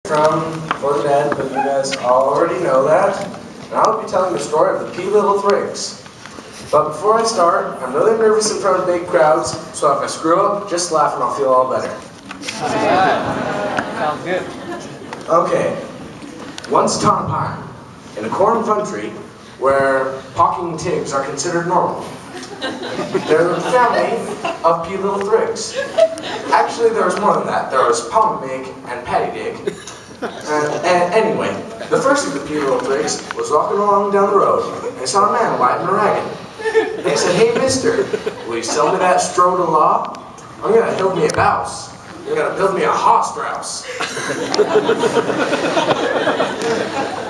For the dead, but you guys already know that. And I'll be telling the story of the Little Thrigs. But before I start, I'm really nervous in front of big crowds, so if I screw up, just laugh and I'll feel all better. Sounds good. Okay. Once upon a time, in a corn country where hawking tigs are considered normal, there was a family of Little Thrigs. Actually, there was more than that. There was Pomamig and Patty Dig. And anyway, the first of the Little Thrigs was walking along down the road and saw a man riding a wagon. And he said, "Hey, mister, will you sell me that straw to law? I'm going to build me a house. I'm going to build me a hoss strauss."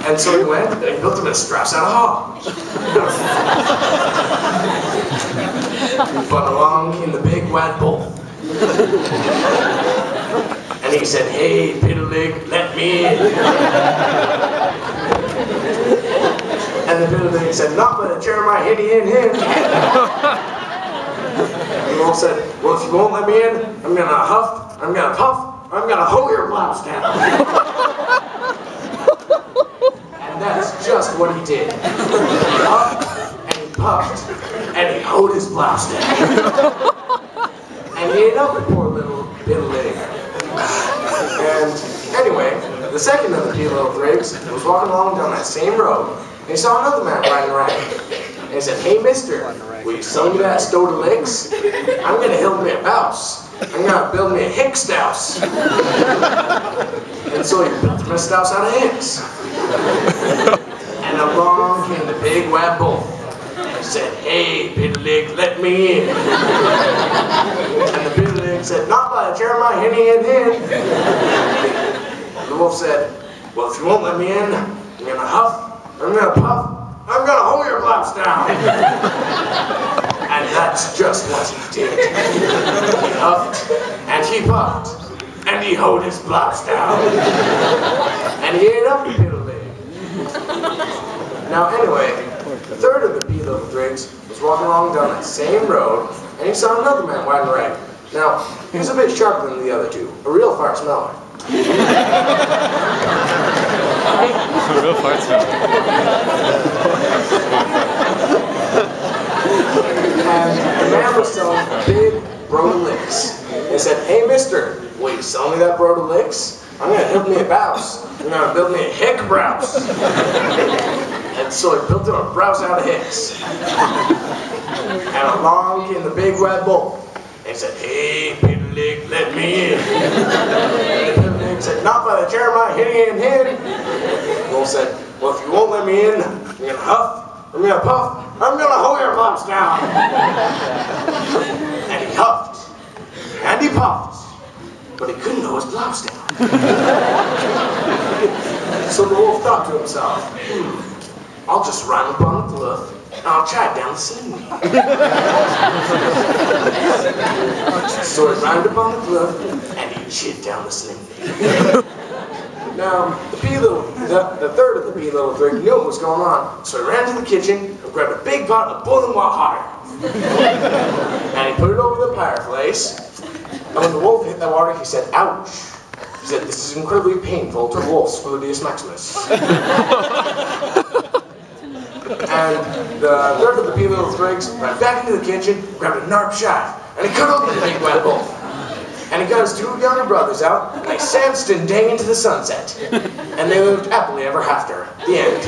And so he went and he built him a strauss out of haw. But along came the big wad bull. And he said, "Hey, piddling, let me in." And the piddling said, "Not but a Jeremiah hitty in him." And the wolf said, "Well, if you won't let me in, I'm gonna huff, I'm gonna puff, I'm gonna hoe your blouse down." And that's just what he did. He huffed, and he puffed, and he hoed his blouse down. And he ate up the poor little piddling. And anyway, the second of the Little Thrigs was walking along down that same road, and he saw another man riding around. And he said, "Hey, mister, will you sell me that stow to licks? I'm going to build me a house. I'm going to build me a hick stouse." And so he built him a stouse out of hicks. And along came the big wad bull. He said, "Hey, piddling, let me in." And the piddling said, "Not by Jeremiah hitty in him." The wolf said, "Well, if you won't let me in, I'm gonna huff, I'm gonna puff, I'm gonna hoe your blouse down." And that's just what he did. He huffed, and he puffed, and he hoed his blouse down. And he ate up the piddling. Now anyway, the third of the Little Thrigs was walking along down that same road, and he saw another man riding a wagon. Now, he was a bit sharper than the other two, a real fart smeller. A real fart smeller. And the man was selling a big brood of licks. He said, "Hey, mister, will you sell me that brood of licks? I'm going to build me a blouse. I'm going to build me a hick blouse." And so he built him a blouse out of hicks. And along came the big red bull. And he said, "Hey, piddling, let me in." And the piddling said, "Not by the Jeremiah hitty in him." The wolf said, "Well, if you won't let me in, I'm going to huff, I'm going to puff, I'm going to hoe your blouse down." And he huffed, and he puffed, but he couldn't hoe his blouse down. So the wolf thought to himself, "I'll just run up on the bluff, and I'll chide down the sling." So he ran up on the bluff, and he chid down the sling. Now, the third of the Little Thrig knew what was going on, so he ran to the kitchen and grabbed a big pot of boiling water. And he put it over the fireplace, and when the wolf hit that water, he said, "Ouch." He said, "This is incredibly painful to wolves Gluteus Maximus." And the third of the Little Thrigs ran back into the kitchen, grabbed a narp shaft, and he cut open the big wad bull. And he got his two younger brothers out, and they sanced and dang into the sunset. And they lived happily ever after. The end.